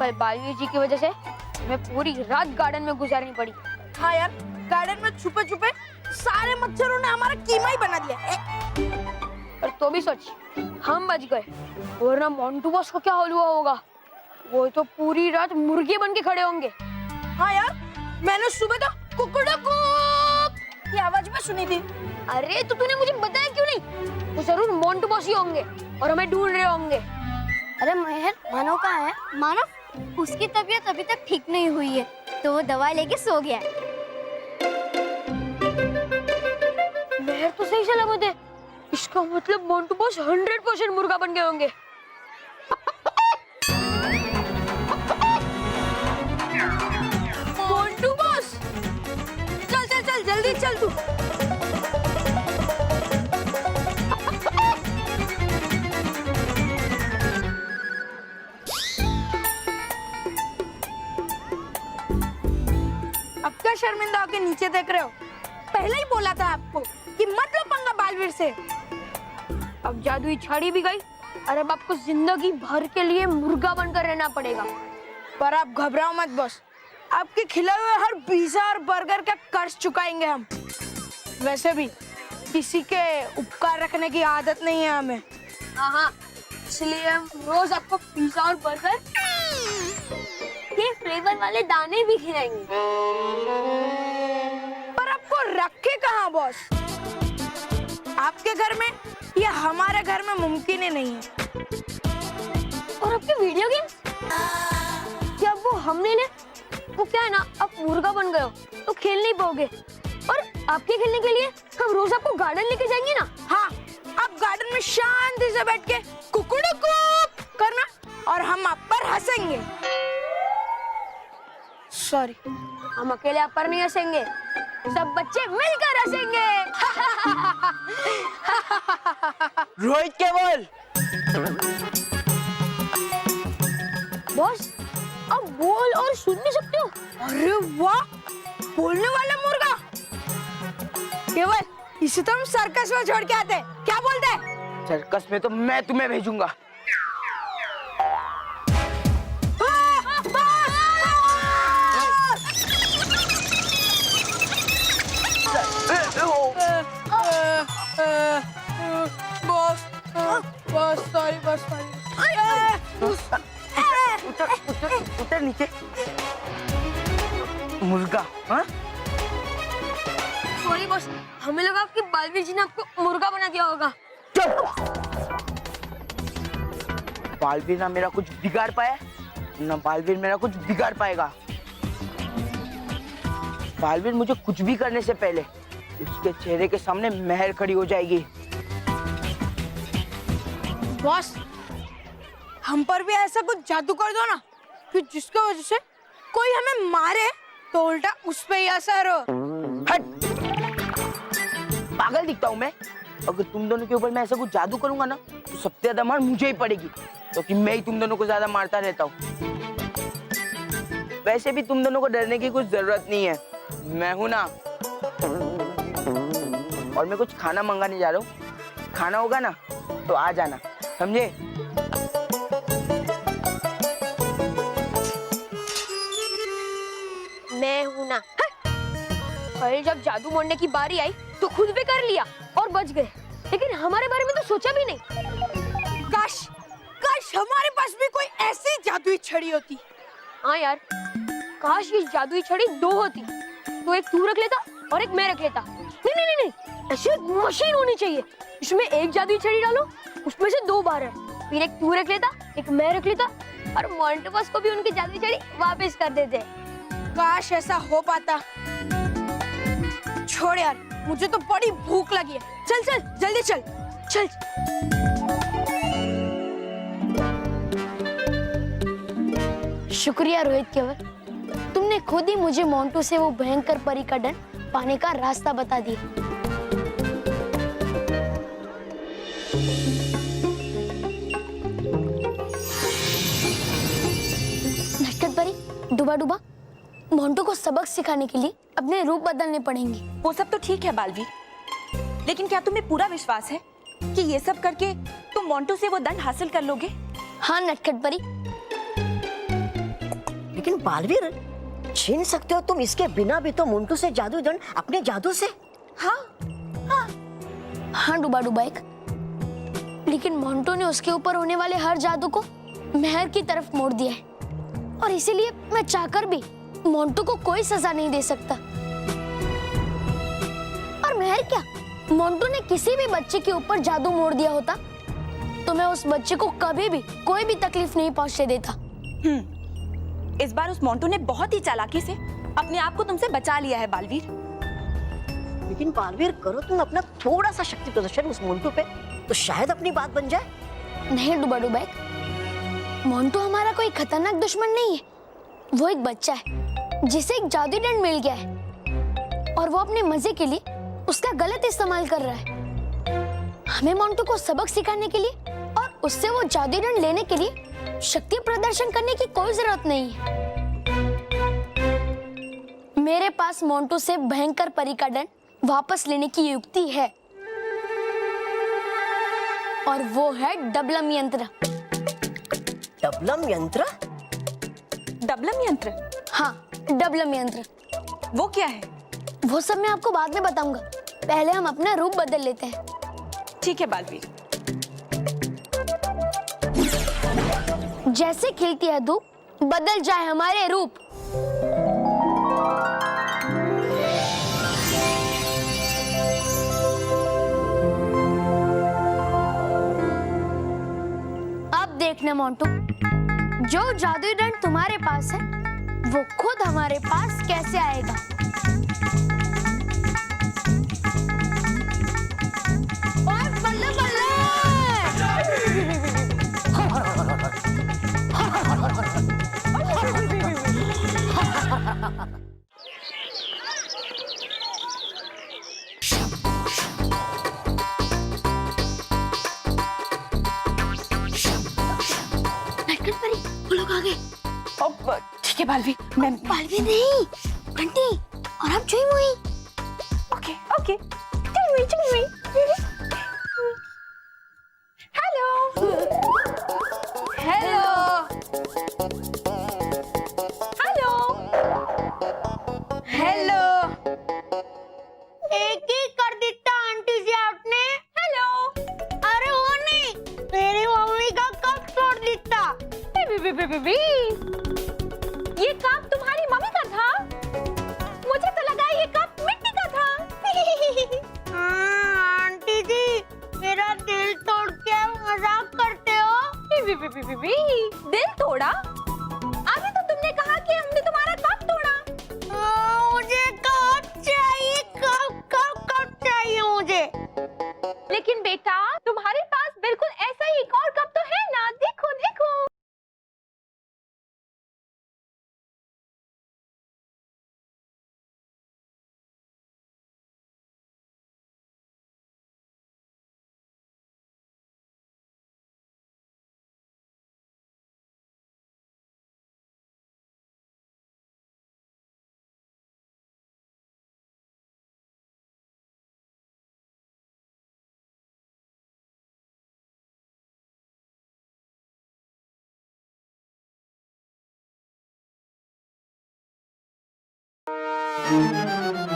कल बालवीर जी की वजह से मैं पूरी रात गार्डन में गुजारनी पड़ी। हाँ यार, गार्डन में छुपे छुपे सारे मच्छरों ने हमारा कीमा ही बना दिया। पर तो भी सोच, हम बच गए, वरना मोंटू बॉस को क्या हाल हुआ होगा। वो तो पूरी रात मुर्गे बन के खड़े होंगे। हाँ यार, मैंने सुबह तो कुकड़ुकूक की आवाज में सुनी थी। अरे तो तूने मुझे बताया क्यों नहीं? वो जरूर मोंटू बॉस ही होंगे और हमें ढूंढ रहे होंगे। अरे महर, मानव कहाँ है? मानव, उसकी तबीयत अभी तक ठीक नहीं हुई है, तो वो दवा लेके सो गया है। महर तो सही सलामत है। इसका मतलब मोंटू बॉस 100% मुर्गा बन गए होंगे। मोंटू बॉस, चल चल चल, जल्दी चल तू। अब क्या शर्मिंदा होके नीचे देख रहे हो? पहले ही बोला था आपको कि मत लो पंगा बालवीर से। अब जादुई छड़ी भी गई और अब आपको जिंदगी भर के लिए मुर्गा बनकर रहना पड़ेगा। पर आप घबराओ मत बॉस, आपके खिलाए हुए हर पिज्जा और बर्गर का कर्ज चुकाएंगे हम। वैसे भी किसी के उपकार रखने की आदत नहीं है हमें। हाँ, इसलिए हम रोज आपको पिज्जा और बर्गर के फ्लेवर वाले दाने भी खिलाएंगे। पर आपको रखे कहाँ बॉस? आपके घर में या हमारे घर में मुमकिन ही नहीं है। और आपके वीडियो गेम्स क्या वो हमने ले? वो क्या है ना, आप मुर्गा बन गए हो तो खेल नहीं पाओगे। और आपके खेलने के लिए हम रोज आपको गार्डन लेके जाएंगे ना। हाँ, आप गार्डन में शांति से बैठ के कुकड़ुकूक करना और हम आप पर हंसेंगे। सॉरी, हम अकेले आप पर नहीं हंसेंगे, सब बच्चे मिलकर हंसेंगे। रोहित क्या बोल? बॉस, आप बोल और सुन भी सकते हो। अरे वाह, बोलने वाला मुर्गा। केवल इसे तो हम सर्कस में छोड़ के आते हैं। क्या बोलते हैं? सर्कस में तो मैं तुम्हें भेजूंगा। Boss, boss sorry, boss sorry. उतर नीचे। मुर्गा? हाँ? सॉरी बॉस, हमें लगा कि बालवीर जी ने आपको मुर्गा बना दिया होगा। चुप! बालवीर ना मेरा कुछ बिगाड़ पाया, ना बालवीर मेरा कुछ बिगाड़ पाएगा। बालवीर मुझे कुछ भी करने से पहले उसके चेहरे के सामने महर खड़ी हो जाएगी। बॉस, हम पर भी ऐसा कुछ जादू कर दो ना कि जिसकी वजह से कोई हमें मारे तो उल्टा उस पे ही असर हो। हट! पागल दिखता हूँ मैं? अगर तुम दोनों के ऊपर मैं ऐसा कुछ जादू करूंगा ना तो सबसे ज्यादा मार मुझे ही पड़ेगी, क्योंकि मैं ही तुम दोनों को ज्यादा मारता रहता हूँ। वैसे भी तुम दोनों को डरने की कुछ जरूरत नहीं है, मैं हूं ना। और मैं कुछ खाना मंगाने जा रहा हूँ, खाना होगा ना तो आ जाना, समझे? मैं हूं ना। पहले जब जादू मोड़ने की बारी आई तो खुद भी कर लिया और बच गए, लेकिन हमारे बारे में तो सोचा भी नहीं। काश काश हमारे पास भी कोई ऐसी जादुई छड़ी होती। हाँ यार, काश ये जादुई छड़ी दो होती, तो एक तू रख लेता और एक मैं रख लेता। नहीं नहीं नहीं, ऐसी एक मशीन होनी चाहिए, इसमें एक जादुई छड़ी डालो, उसमें से 2 बार है, फिर एक तू रख लेता, एक मैं रख लेता और मोंटू बॉस को भी उनकी जादुई छड़ी वापस कर देते। काश ऐसा हो पाता। छोड़ यार, मुझे तो बड़ी भूख लगी है। चल चल, जल्दी चल चल। शुक्रिया रोहित केवल, तुमने खुद ही मुझे मोंटू से वो भयंकर परी का डर पाने का रास्ता बता दिया। नटखट परी, डूबा डूबा, मोंटू को सबक सिखाने के लिए अपने रूप बदलने पड़ेंगे। वो सब तो ठीक है बालवीर, लेकिन क्या तुम्हें पूरा विश्वास है कि ये सब करके तुम मोंटू से वो दंड हासिल कर लोगे? हाँ नटखट परी, लेकिन बालवीर, छीन सकते हो तुम इसके बिना भी तो मोंटू से जादू दंड अपने जादू से। हाँ डुबा डुबा एक, लेकिन मोंटू ने उसके ऊपर होने वाले हर जादू को मेहर की तरफ मोड़ दिया है, और इसीलिए मैं चाहकर भी मोंटू को कोई सजा नहीं दे सकता। और मेहर क्या, मोंटू ने किसी भी बच्चे के ऊपर जादू मोड़ दिया होता तो मैं उस बच्चे को कभी भी कोई भी तकलीफ नहीं पहुंचने देता। इस बार उस मोंटू ने बहुत ही चालाकी से अपने आप को तुमसे बचा लिया है बालवीर। लेकिन बालवीर, करो तुम अपना थोड़ा सा शक्ति प्रदर्शन उस मोंटू पे, तो शायद अपनी बात बन जाए। नहीं डुबा डुबा एक, मोंटू हमारा कोई खतरनाक दुश्मन नहीं है। वो एक बच्चा है जिसे एक जादू दंड मिल गया है, और वो अपने मजे के लिए उसका गलत इस्तेमाल कर रहा है। हमें मोंटू को सबक सिखाने के लिए और उससे वो जादू दंड लेने के लिए शक्ति प्रदर्शन करने की कोई जरूरत नहीं है। मेरे पास मोंटू से भयंकर परी का दंड वापस लेने की युक्ति है, और वो है डबलम यंत्र। डबलम यंत्र? डबलम यंत्र? हाँ, डबलम यंत्र। वो क्या है? वो सब मैं आपको बाद में बताऊंगा, पहले हम अपना रूप बदल लेते हैं। ठीक है बालवीर। जैसे खिलती है धूप, बदल जाए हमारे रूप। अब देखना मोंटू, जो जादुई दंड तुम्हारे पास है वो खुद हमारे पास कैसे आएगा। और बल्ले बल्ले। लटकन परी, वो लोग आ गए। ठीक है बालवीर, मैं बालवीर नहीं, घंटी, और अब चुई मुई। ओके ओके, चुई चुई। Hello hello hello hello. एक ही कर दिता आंटी जी आपने। हेलो। अरे वो नहीं, मेरी मम्मी का कप तोड़ दिता। ये कप तुम्हारी मम्मी का था? मुझे तो लगा ये कप मिट्टी का था। आंटी जी, मेरा दिल तोड़ के मजाक करते हो। दिल तोड़ा? अभी तो तुमने कहा कि हमने तुम्हारा कप तोड़ा। मुझे कप चाहिए, कप चाहिए मुझे। लेकिन बेटा, तुम्हारे पास बिल्कुल ऐसा ही एक और कप तो है ना, देखो देखो।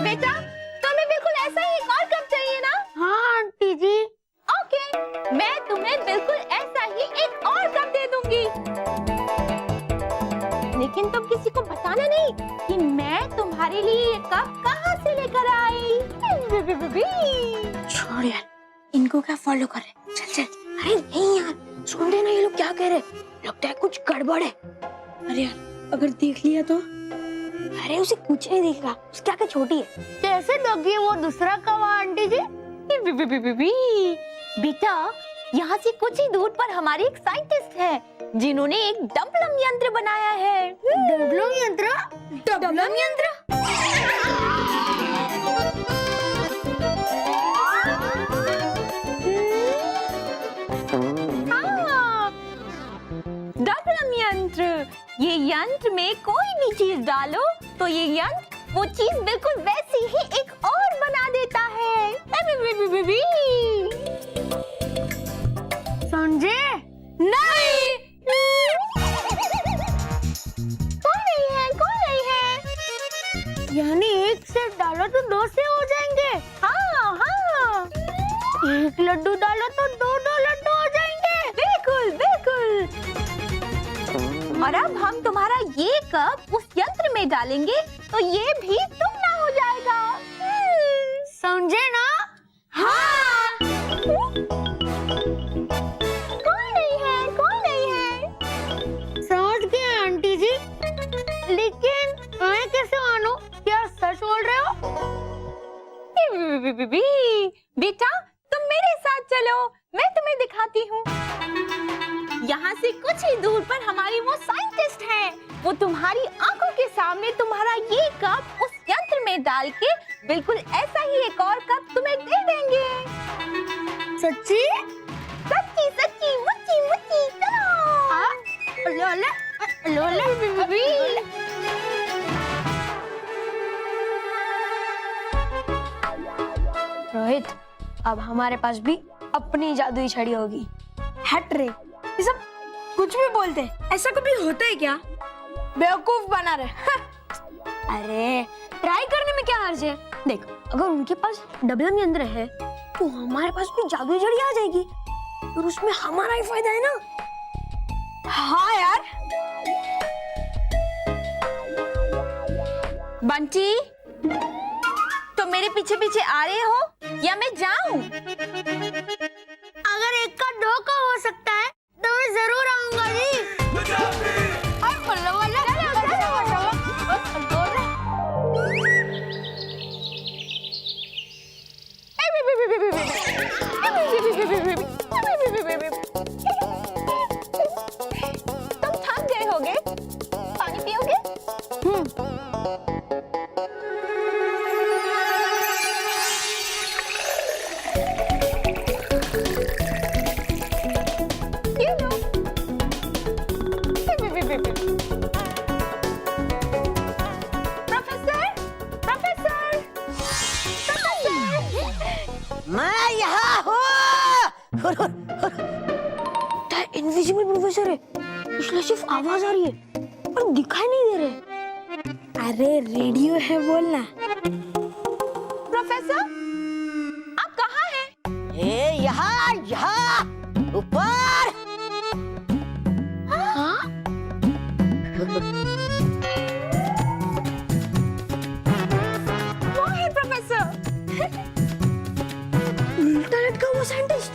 बेटा, तुम्हें बिल्कुल ऐसा ही एक और कप चाहिए ना? हाँ आंटी जी। ओके, मैं तुम्हें बिल्कुल ऐसा ही एक और कप दे दूंगी। लेकिन तुम किसी को बताना नहीं कि मैं तुम्हारे लिए ये कप कहाँ से लेकर आई। छोड़ यार, इनको क्या फॉलो कर रहे? चल चल। अरे नहीं यार, सुन रहे ना ये लोग क्या कह रहे? लगता है कुछ गड़बड़ है। अरे यार, अगर देख लिया तो? अरे उसे कुछ नहीं दिखेगा, उसकी आंखें छोटी है। कैसे दोगी वो दूसरा कप आंटी जी? बेटा, यहाँ से कुछ ही दूर पर हमारी एक साइंटिस्ट है जिन्होंने एक डबलम यंत्र बनाया है। डबलम यंत्र? डबलम यंत्र? हाँ, डबलम यंत्र। ये यंत्र में कोई भी चीज डालो तो ये यंत्र वो चीज बिल्कुल वैसी ही एक और बना देता है। समझे? नहीं। कोई नहीं दो से हो जाएंगे। हाँ हाँ, एक लड्डू डालो तो दो दो लड्डू हो जाएंगे। बिल्कुल बिल्कुल। और अब हम तुम्हारा ये कप उस यंत्र में डालेंगे तो ये भी दुगना हो जाएगा। समझे ना? हाँ। कौन नहीं है, कौन नहीं है? समझ गए आंटी जी, लेकिन मैं कैसे मानूं? क्या सच बोल रहे हो? बेटा तुम मेरे साथ चलो, मैं तुम्हें दिखाती हूँ। यहाँ से कुछ ही दूर पर हमारी वो साइंटिस्ट हैं। वो तुम्हारी आंखों के सामने तुम्हारा ये कप उस यंत्र में डाल के बिल्कुल ऐसा ही एक और कप तुम्हें दे देंगे। सच्ची? सच्ची सच्ची मुच्ची मुच्ची, चलो। लोले लोले रोहित, अब हमारे पास भी अपनी जादुई छड़ी होगी। हट रे, ये सब कुछ भी बोलते हैं। ऐसा कभी होता है क्या? बेवकूफ बना रहे। अरे ट्राई करने में क्या हर्ज है? देख, अगर उनके पास डबल यंत्र है तो हमारे पास भी जादुई छड़ी आ जाएगी और उसमें हमारा ही फायदा है ना। हाँ यार, बंटी तो मेरे पीछे पीछे आ रहे हो या मैं जाऊं? अगर एक का दो का हो सकता है तो मैं जरूर आऊंगा जी। तुम थक गए होगे, पानी पियोगे? You know. Professor, professor, professor. मैं यहाँ हूँ। इनविजिबल प्रोफेसर है, इसलिए सिर्फ आवाज आ रही है पर दिखाई नहीं दे रहे। अरे रेडियो है, बोलना। प्रोफेसर आप कहाँ हैं? यहाँ यहाँ ऊपर। वो है प्रोफेसर। उल्टा लटका हुआ साइंटिस्ट।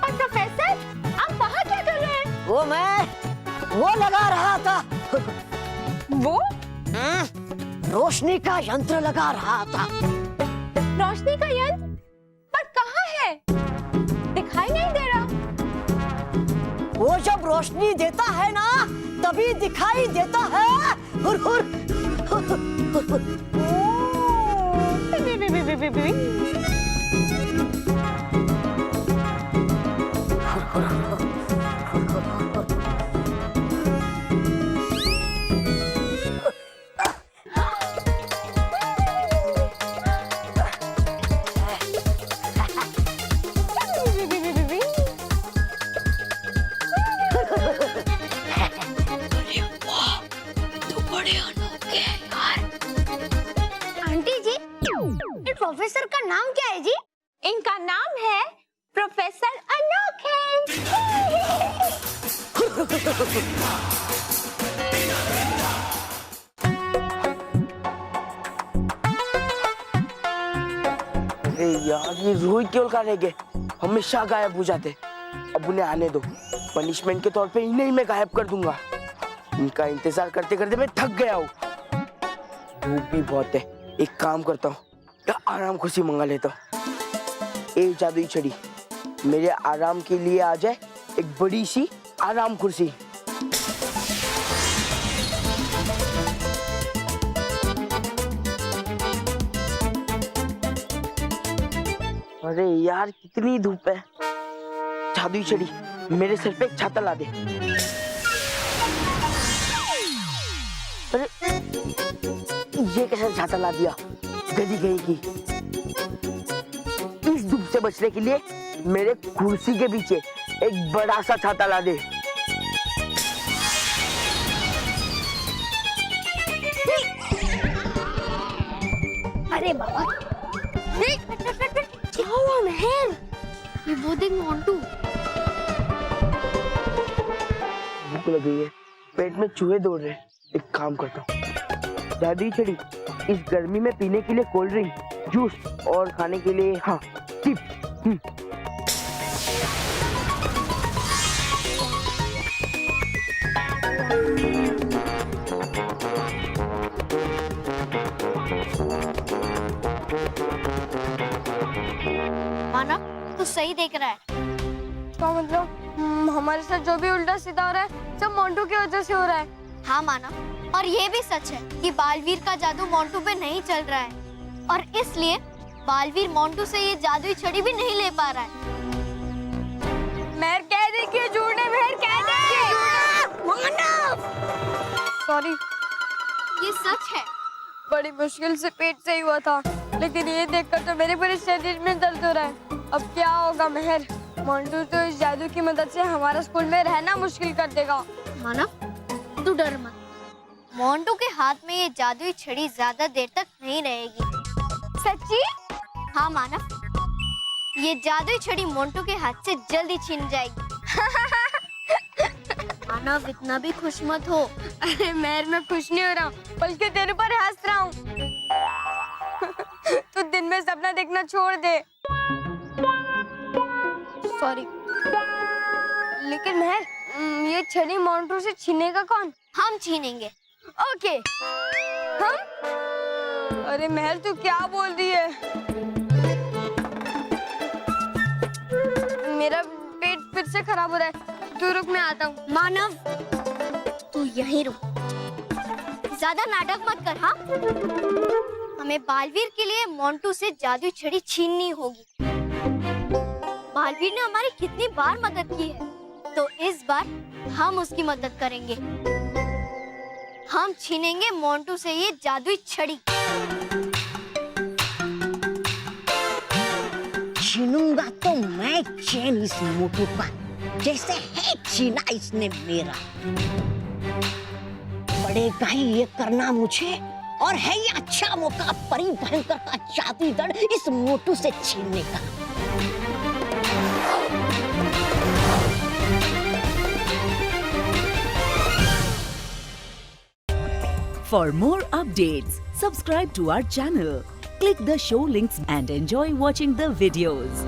और प्रोफेसर आप वहाँ क्या कर रहे हैं? वो लगा रहा था। वो रोशनी का यंत्र लगा रहा था। रोशनी का यंत्र? पर कहाँ है? दिखाई नहीं दे रहा। वो जब रोशनी देता है ना तभी दिखाई देता है। हुर हुर हुर हुर हुर। आंटी जी, ये प्रोफेसर का नाम क्या है जी? इनका नाम है प्रोफेसर अनोखे। अरे यार, ये रोहित केवल कहाँ रह गए? हमेशा गायब हो जाते। अब उन्हें आने दो, पनिशमेंट के तौर पे इन्हें ही मैं गायब कर दूंगा। इनका इंतजार करते करते मैं थक गया हूँ। धूप भी बहुत है, एक काम करता हूँ, आराम कुर्सी मंगा लेता हूँ। एक जादुई छड़ी मेरे आराम के लिए आ जाए, एक बड़ी सी आराम कुर्सी। अरे यार, कितनी धूप है। जादुई छड़ी मेरे सर पे एक छाता ला दे। अरे ये कैसे छाता ला दिया? गली गई की। इस धूप से बचने के लिए मेरे कुर्सी के पीछे एक बड़ा सा छाता ला दे। अरे बाबा क्या हुआ मेहर? ये वो देख मोंटू। भूख लग गई है, पेट में चूहे दौड़ रहे हैं। एक काम करता हूँ, जादुई छड़ी, इस गर्मी में पीने के लिए कोल्ड ड्रिंक, जूस और खाने के लिए हाँ चिप्स। मानव तू सही देख रहा है। क्या मतलब? हमारे साथ जो भी उल्टा सीधा हो रहा है सब मोंटू की वजह से हो रहा है। हाँ मानव, और ये भी सच है कि बालवीर का जादू मोंटू पे नहीं चल रहा है और इसलिए बालवीर मोंटू से ये जादुई छड़ी भी नहीं ले पा रहा है। मेहर कह दे कि झूठ है, मेहर कह दे। मानव सॉरी, ये सच है। बड़ी मुश्किल से पेट सही हुआ था, लेकिन ये देखकर तो मेरे पूरे शरीर में दर्द हो रहा है। अब क्या होगा मेहर? मोंटू तो इस जादू की मदद से हमारा स्कूल में रहना मुश्किल कर देगा। मानव तू डर मत, मोंटू के हाथ में ये जादुई छड़ी ज्यादा देर तक नहीं रहेगी। सच्ची? हाँ मानव, ये जादुई छड़ी मोंटू के हाथ से जल्दी छिन जाएगी। मानव इतना भी खुश मत हो। अरे मेहर, मैं खुश नहीं हो रहा हूँ, बल्कि तेरे पर हंस रहा हूँ। तू दिन में सपना देखना छोड़ दे। सॉरी, लेकिन मेहर, ये छड़ी मोंटू से छीनेगा कौन? हम छीनेंगे। ओके, हम? अरे मेहर, तू क्या बोल रही है? मेरा पेट फिर से खराब हो रहा है। तू रुक, मैं आता हूँ। मानव तू यहीं रुक, ज्यादा नाटक मत कर। हाँ, हमें बालवीर के लिए मोंटू से जादुई छड़ी छीननी होगी। बालवीर ने हमारी कितनी बार मदद की है, तो इस बार हम उसकी मदद करेंगे। हम छीनेंगे मोंटू से ये जादुई छड़ी। छीनूंगा तो मैं चैन इस मोटू का, जैसे है छीना इसने मेरा। पड़ेगा ही ये करना मुझे, और है ये अच्छा मौका परी भयंकर का जादुई दड़ इस मोटू से छीनने का। For more updates, subscribe to our channel, click the show links and enjoy watching the videos.